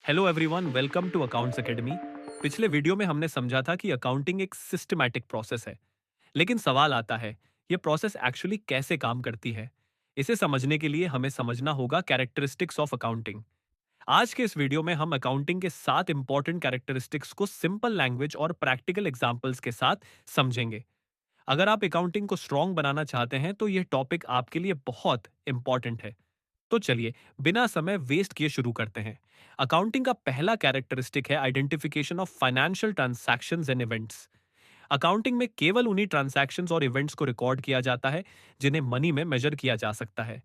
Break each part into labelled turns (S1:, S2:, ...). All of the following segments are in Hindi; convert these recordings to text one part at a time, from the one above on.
S1: Hello everyone, welcome to accounts academy. पिछले वीडियो में हमने समझा था कि अकाउंटिंग एक सिस्टमैटिक प्रोसेस है। लेकिन सवाल आता है, ये प्रोसेस एक्चुअली कैसे काम करती है? इसे समझने के लिए हमें समझना होगा कैरेक्टरिस्टिक्स ऑफ अकाउंटिंग। आज के इस वीडियो में हम अकाउंटिंग के 7 इंपॉर्टेंट कैरेक्टरिस्टिक्स को सिंपल लैंग्वेज और प्रैक्टिकल एग्जांपल्स के साथ समझेंगे। अगर आप अकाउंटिंग को स्ट्रॉन्ग बनाना चाहते हैं तो यह टॉपिक आपके लिए बहुत इंपॉर्टेंट है। तो चलिए, बिना समय वेस्ट किए शुरू करते हैं। अकाउंटिंग का पहला कैरेक्टरिस्टिक है identification of financial transactions and events. Accounting में केवल उन्हीं ट्रांजैक्शंस और इवेंट्स को रिकॉर्ड किया जाता है जिन्हें मनी में मेजर किया जा सकता है।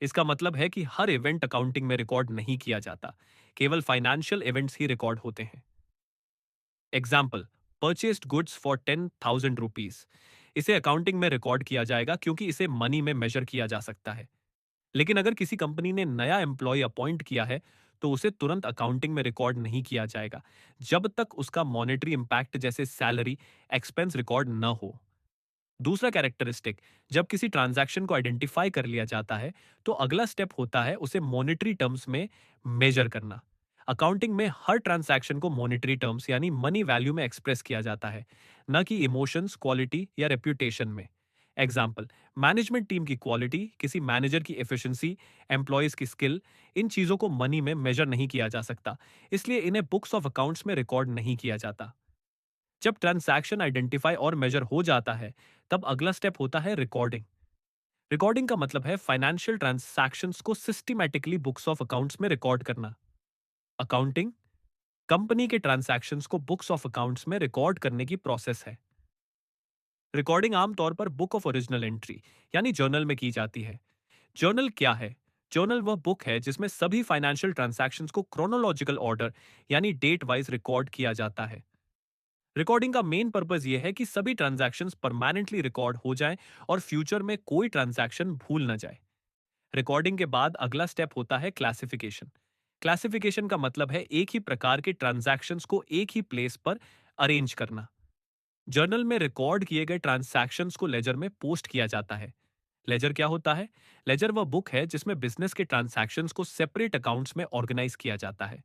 S1: इसका मतलब है कि हर इवेंट अकाउंटिंग में रिकॉर्ड नहीं किया जाता, केवल फाइनेंशियल इवेंट्स ही रिकॉर्ड होते हैं। Example, purchased goods for 10,000 rupees. इसे अकाउंटिंग में रिकॉर्ड किया जाएगा क्योंकि इसे मनी में मेजर किया जा सकता है। लेकिन अगर किसी कंपनी ने नया एम्प्लॉय अपॉइंट किया है तो उसे तुरंत अकाउंटिंग में रिकॉर्ड नहीं किया जाएगा जब तक उसका मॉनेटरी इंपैक्ट जैसे सैलरी एक्सपेंस रिकॉर्ड न हो। दूसरा कैरेक्टरिस्टिक, जब किसी ट्रांजैक्शन को आइडेंटिफाई कर लिया जाता है तो अगला स्टेप होता है उसे मॉनेटरी टर्म्स में मेजर करना। अकाउंटिंग में हर ट्रांजैक्शन को मॉनेटरी टर्म्स यानी मनी वैल्यू में एक्सप्रेस किया जाता है, न कि इमोशंस, क्वालिटी या रेप्यूटेशन में। एग्जाम्पल, मैनेजमेंट टीम की क्वालिटी, किसी मैनेजर की एफिशिएंसी, एम्प्लॉयज की स्किल, इन चीजों को मनी में मेजर नहीं किया जा सकता, इसलिए इन्हें बुक्स ऑफ अकाउंट्स में रिकॉर्ड नहीं किया जाता। जब ट्रांजैक्शन आइडेंटिफाई और मेजर हो जाता है तब अगला स्टेप होता है रिकॉर्डिंग। रिकॉर्डिंग का मतलब है फाइनेंशियल ट्रांजैक्शंस को सिस्टमैटिकली बुक्स ऑफ अकाउंट्स में रिकॉर्ड करना। अकाउंटिंग कंपनी के ट्रांजैक्शंस को बुक्स ऑफ अकाउंट्स में रिकॉर्ड करने की प्रोसेस है। रिकॉर्डिंग आमतौर पर बुक ऑफ ओरिजिनल एंट्री यानी जर्नल में की जाती है। जर्नल क्या है? जर्नल वह बुक है जिसमें सभी फाइनेंशियल ट्रांजैक्शंस को क्रोनोलॉजिकल ऑर्डर यानी डेट वाइज रिकॉर्ड किया जाता है। रिकॉर्डिंग का मेन पर्पस यह है कि सभी ट्रांजैक्शंस परमानेंटली रिकॉर्ड हो जाएं और फ्यूचर में कोई ट्रांजैक्शन भूल न जाए। रिकॉर्डिंग के बाद अगला स्टेप होता है क्लासिफिकेशन। क्लासिफिकेशन का मतलब है एक ही प्रकार के ट्रांजैक्शंस को एक ही प्लेस पर अरेंज करना। जर्नल में रिकॉर्ड किए गए ट्रांजैक्शंस को लेजर में पोस्ट किया जाता है। लेजर क्या होता है? लेजर वह बुक है जिसमें बिजनेस के ट्रांजैक्शंस को सेपरेट अकाउंट्स में ऑर्गेनाइज किया जाता है।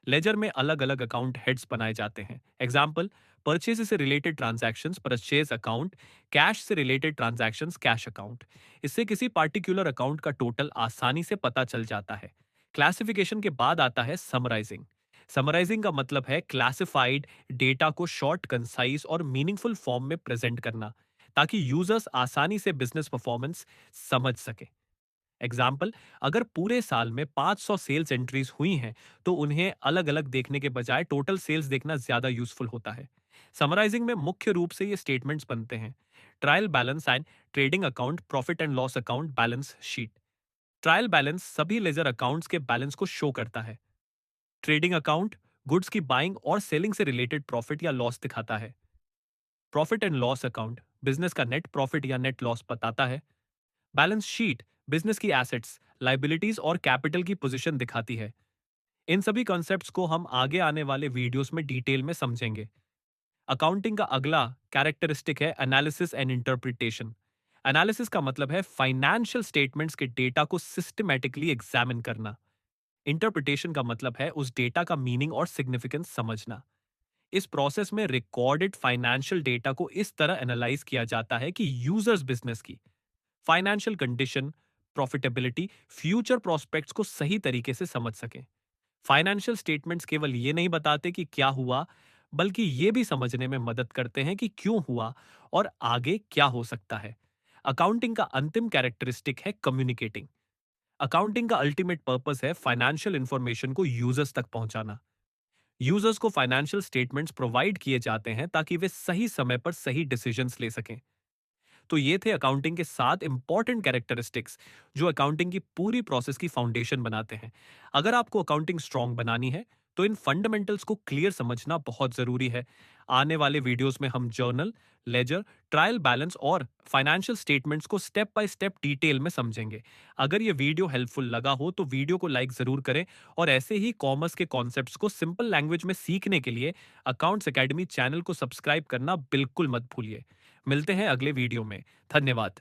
S1: लेजर में अलग अलग अकाउंट हेड्स बनाए जाते हैं। एग्जाम्पल, परचेज से related transactions purchase account, cash से रिलेटेड ट्रांजैक्शंस कैश अकाउंट। इससे किसी पार्टिकुलर अकाउंट का टोटल आसानी से पता चल जाता है। क्लासिफिकेशन के बाद आता है समराइजिंग। समराइजिंग का मतलब है क्लासिफाइड डेटा को शॉर्ट, कंसाइज और मीनिंगफुल फॉर्म में प्रेजेंट करना ताकि यूजर्स आसानी से बिजनेस परफॉर्मेंस समझ सके। एग्जाम्पल, अगर पूरे साल में 500 सेल्स एंट्रीज हुई हैं तो उन्हें अलग अलग देखने के बजाय टोटल सेल्स देखना ज्यादा यूजफुल होता है। समराइजिंग में मुख्य रूप से ये स्टेटमेंट्स बनते हैं: trial balance and trading account, profit and loss account, balance sheet. Trial balance सभी लेजर अकाउंट्स के बैलेंस को शो करता है। ट्रेडिंग अकाउंट गुड्स की बाइंग और सेलिंग से रिलेटेड प्रॉफिट या लॉस दिखाता है। Profit and loss account business का नेट प्रॉफिट या नेट लॉस बताता है। बैलेंस शीट बिजनेस की एसेट्स, लाइबिलिटीज और कैपिटल की पोजीशन दिखाती है। इन सभी कॉन्सेप्ट्स को हम आगे आने वाले वीडियोस में डिटेल में समझेंगे। अकाउंटिंग का अगला कैरेक्टरिस्टिक है एनालिसिस एंड इंटरप्रिटेशन। एनालिसिस का मतलब है फाइनेंशियल स्टेटमेंट्स के डेटा को सिस्टमैटिकली एग्जामिन करना। इंटरप्रिटेशन का मतलब है उस डेटा का मीनिंग और सिग्निफिकेंस समझना। इस प्रोसेस में रिकॉर्डेड फाइनेंशियल डेटा को इस तरह एनालाइज किया जाता है कि यूजर्स बिजनेस की financial condition, profitability, future prospects को सही तरीके से समझ सकें। फाइनेंशियल स्टेटमेंट्स केवल ये नहीं बताते कि क्या हुआ, बल्कि ये भी समझने में मदद करते हैं कि क्यों हुआ और आगे क्या हो सकता है। अकाउंटिंग का अंतिम कैरेक्टरिस्टिक है कम्युनिकेटिंग। अकाउंटिंग का अल्टीमेट पर्पस है फाइनेंशियल इंफॉर्मेशन को यूजर्स तक पहुंचाना। यूजर्स को फाइनेंशियल स्टेटमेंट्स प्रोवाइड किए जाते हैं ताकि वे सही समय पर सही डिसीजंस ले सकें। तो ये थे अकाउंटिंग के 7 इंपॉर्टेंट कैरेक्टरिस्टिक्स जो अकाउंटिंग की पूरी प्रोसेस की फाउंडेशन बनाते हैं। अगर आपको अकाउंटिंग स्ट्रांग बनानी है तो इन फंडामेंटल्स को क्लियर समझना बहुत जरूरी है। आने वाले वीडियोस में हम जर्नल, लेजर, ट्रायल बैलेंस और फाइनेंशियल स्टेटमेंट्स को स्टेप बाय स्टेप डिटेल में समझेंगे। अगर ये वीडियो हेल्पफुल लगा हो तो वीडियो को लाइक जरूर करें और ऐसे ही कॉमर्स के कॉन्सेप्ट्स को सिंपल लैंग्वेज में सीखने के लिए अकाउंट्स एकेडमी चैनल को सब्सक्राइब करना बिल्कुल मत भूलिए। मिलते हैं अगले वीडियो में। धन्यवाद।